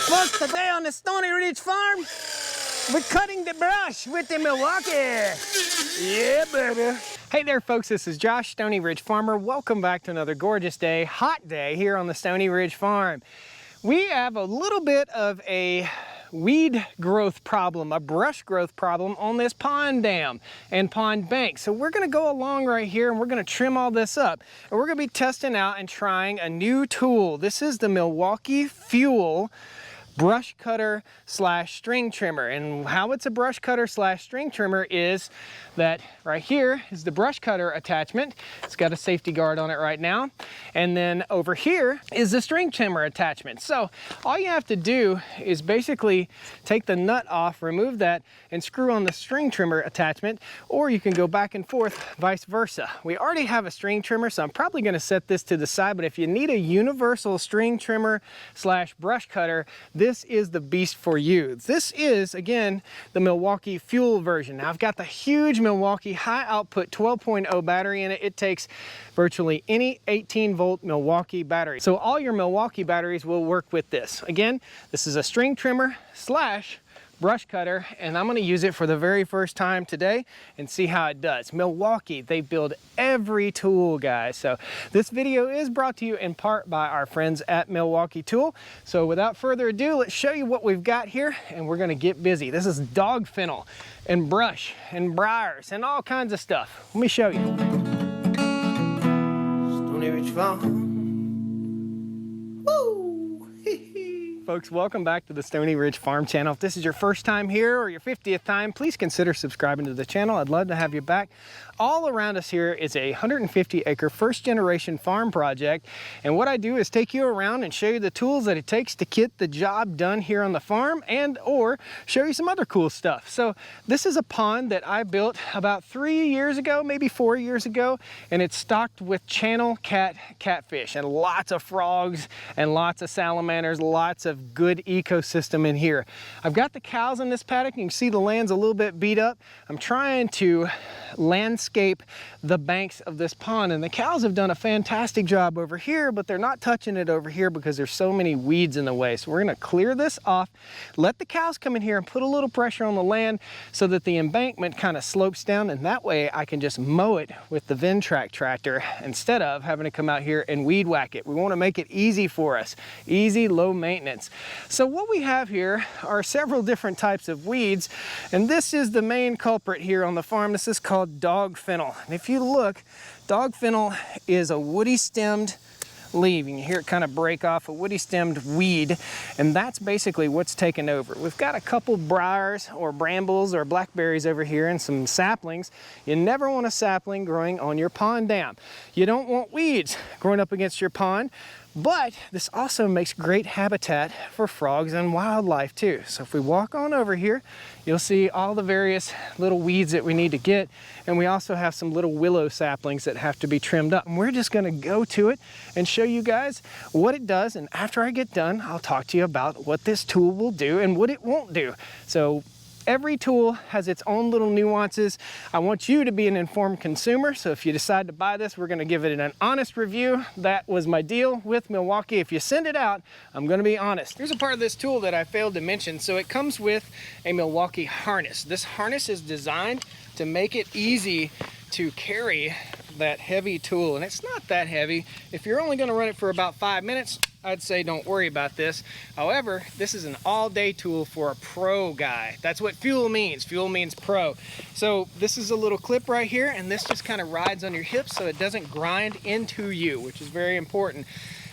Folks, today on the Stoney Ridge Farm, we're cutting the brush with the Milwaukee. Yeah, baby. Hey there, folks. This is Josh, Stoney Ridge Farmer. Welcome back to another gorgeous day, hot day here on the Stoney Ridge Farm. We have a little bit of a weed growth problem, a brush growth problem on this pond dam and pond bank. So we're gonna go along right here and we're gonna trim all this up. And we're gonna be testing out and trying a new tool. This is the Milwaukee Fuel brush cutter slash string trimmer. And how it's a brush cutter slash string trimmer is that right here is the brush cutter attachment. It's got a safety guard on it right now. And then over here is the string trimmer attachment. So all you have to do is basically take the nut off, remove that, and screw on the string trimmer attachment, or you can go back and forth, vice versa. We already have a string trimmer, so I'm probably gonna set this to the side, but if you need a universal string trimmer slash brush cutter, this is the beast for you. This is, again, the Milwaukee Fuel version. Now, I've got the huge Milwaukee high output 12.0 battery in it. It takes virtually any 18-volt Milwaukee battery. So all your Milwaukee batteries will work with this. Again, this is a string trimmer slash brush cutter, and I'm gonna use it for the very first time today and see how it does. Milwaukee, they build every tool, guys. So this video is brought to you in part by our friends at Milwaukee Tool. So without further ado, let's show you what we've got here, and we're gonna get busy. This is dog fennel and brush and briars and all kinds of stuff. Let me show you. Stoney Ridge Farm. Folks, welcome back to the Stoney Ridge Farm channel. If this is your first time here or your 50th time, please consider subscribing to the channel. I'd love to have you back. All around us here is a 150-acre first-generation farm project, and what I do is take you around and show you the tools that it takes to get the job done here on the farm, and or show you some other cool stuff. So this is a pond that I built about 3 years ago, maybe 4 years ago, and it's stocked with channel catfish and lots of frogs and lots of salamanders, lots of good ecosystem in here. I've got the cows in this paddock. You can see the land's a little bit beat up. I'm trying to landscape the banks of this pond, and the cows have done a fantastic job over here, but they're not touching it over here because there's so many weeds in the way. So we're gonna clear this off, let the cows come in here and put a little pressure on the land so that the embankment kind of slopes down, and that way I can just mow it with the Ventrac tractor instead of having to come out here and weed whack it. We want to make it easy for us, easy, low maintenance. So what we have here are several different types of weeds, and this is the main culprit here on the farm. This is called dog fennel. And if you look, dog fennel is a woody stemmed leaf. You can hear it kind of break off, a woody stemmed weed, and that's basically what's taken over. We've got a couple briars or brambles or blackberries over here and some saplings. You never want a sapling growing on your pond dam. You don't want weeds growing up against your pond. But this also makes great habitat for frogs and wildlife too. So if we walk on over here, you'll see all the various little weeds that we need to get. And we also have some little willow saplings that have to be trimmed up. And we're just gonna go to it and show you guys what it does. And after I get done, I'll talk to you about what this tool will do and what it won't do. So every tool has its own little nuances. I want you to be an informed consumer, so if you decide to buy this, we're gonna give it an honest review. That was my deal with Milwaukee. If you send it out, I'm gonna be honest. Here's a part of this tool that I failed to mention. So it comes with a Milwaukee harness. This harness is designed to make it easy to carry that heavy tool, and it's not that heavy. If you're only gonna run it for about 5 minutes, I'd say don't worry about this. However, this is an all-day tool for a pro guy. That's what fuel means. Fuel means pro. So this is a little clip right here, and this just kind of rides on your hips so it doesn't grind into you, which is very important.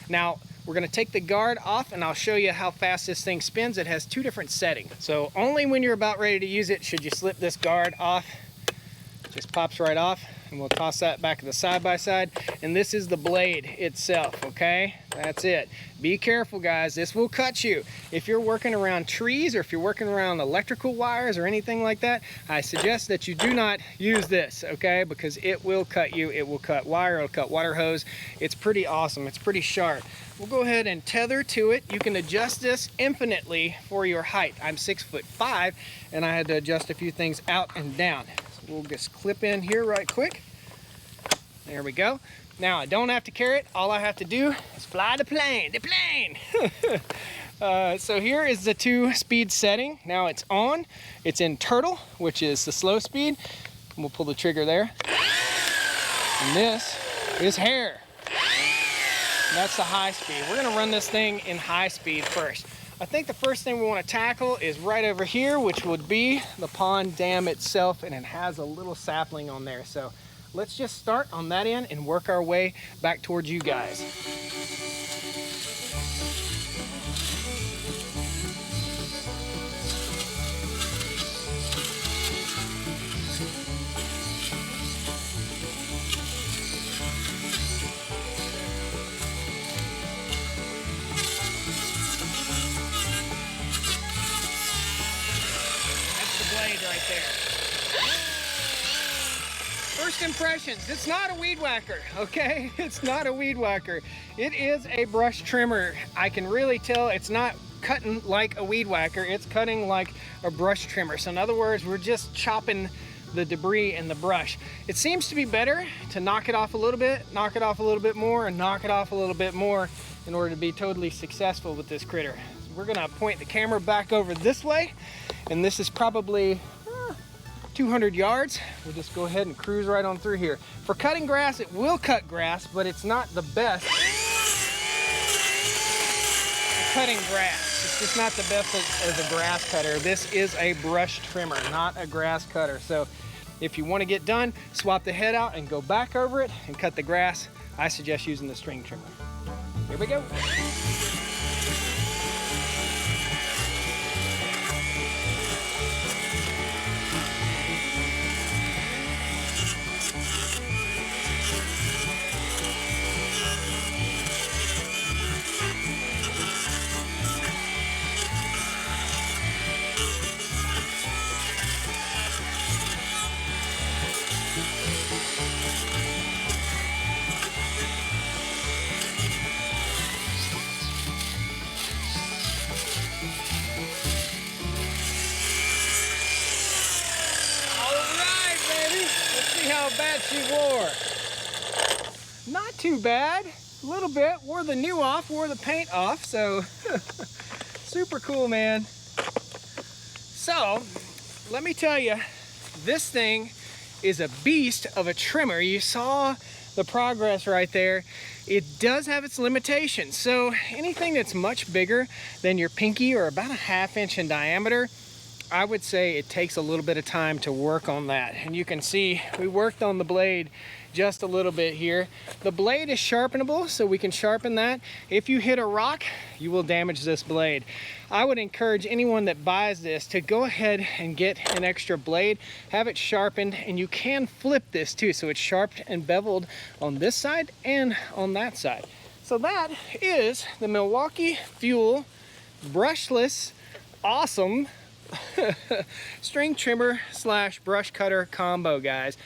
Now, we're gonna take the guard off, and I'll show you how fast this thing spins. It has 2 different settings. So only when you're about ready to use it should you slip this guard off. Just pops right off, and we'll toss that back to the side-by-side. And this is the blade itself, okay? That's it. Be careful, guys. This will cut you. If you're working around trees or if you're working around electrical wires or anything like that, I suggest that you do not use this, okay? Because it will cut you. It will cut wire, it'll cut water hose. It's pretty awesome. It's pretty sharp. We'll go ahead and tether to it. You can adjust this infinitely for your height. I'm 6'5", and I had to adjust a few things out and down. We'll just clip in here right quick. There we go. Now I don't have to carry it. All I have to do is fly the plane. So here is the 2-speed setting. Now it's on. It's in turtle, which is the slow speed. And we'll pull the trigger there. And this is hare. And that's the high speed. We're gonna run this thing in high speed first. I think the first thing we want to tackle is right over here, which would be the pond dam itself, and it has a little sapling on there. So let's just start on that end and work our way back towards you guys. Right there. First impressions, it's not a weed whacker, okay? It's not a weed whacker. It is a brush trimmer. I can really tell it's not cutting like a weed whacker, it's cutting like a brush trimmer. So in other words, we're just chopping the debris and the brush. It seems to be better to knock it off a little bit, knock it off a little bit more, and knock it off a little bit more in order to be totally successful with this critter. So we're gonna point the camera back over this way, and this is probably 200 yards. We'll just go ahead and cruise right on through here. For cutting grass, it will cut grass, but it's not the best at cutting grass. It's just not the best as a grass cutter. This is a brush trimmer, not a grass cutter. So if you want to get done, swap the head out and go back over it and cut the grass. I suggest using the string trimmer. Here we go. How bad she wore. Not too bad, a little bit. Wore the new off, wore the paint off, so super cool, man. So let me tell you, this thing is a beast of a trimmer. You saw the progress right there. It does have its limitations. So anything that's much bigger than your pinky or about a 1/2 inch in diameter, I would say it takes a little bit of time to work on that. And you can see we worked on the blade just a little bit here. The blade is sharpenable, so we can sharpen that. If you hit a rock, you will damage this blade. I would encourage anyone that buys this to go ahead and get an extra blade, have it sharpened, and you can flip this too, so it's sharpened and beveled on this side and on that side. So that is the Milwaukee Fuel brushless, awesome string trimmer slash brush cutter combo, guys.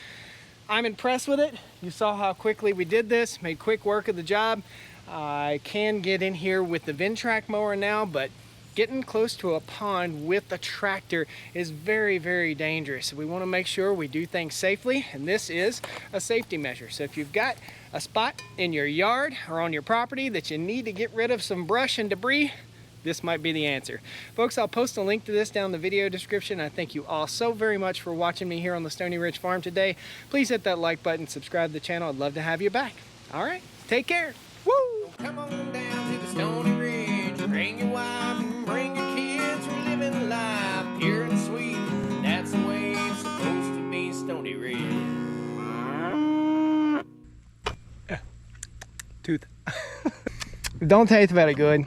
I'm impressed with it. You saw how quickly we did this, made quick work of the job. I can get in here with the Ventrac mower now, but getting close to a pond with a tractor is very, very dangerous. So we want to make sure we do things safely, and this is a safety measure. So if you've got a spot in your yard or on your property that you need to get rid of some brush and debris, this might be the answer. Folks, I'll post a link to this down in the video description. I thank you all so very much for watching me here on the Stoney Ridge Farm today. Please hit that like button, subscribe to the channel. I'd love to have you back. All right, take care. Woo! Come on down to the Stoney Ridge. Bring your wife and bring your kids. We're living life pure and sweet. That's the way it's supposed to be, Stoney Ridge. Tooth. Don't taste very good.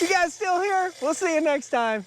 You guys still here? We'll see you next time.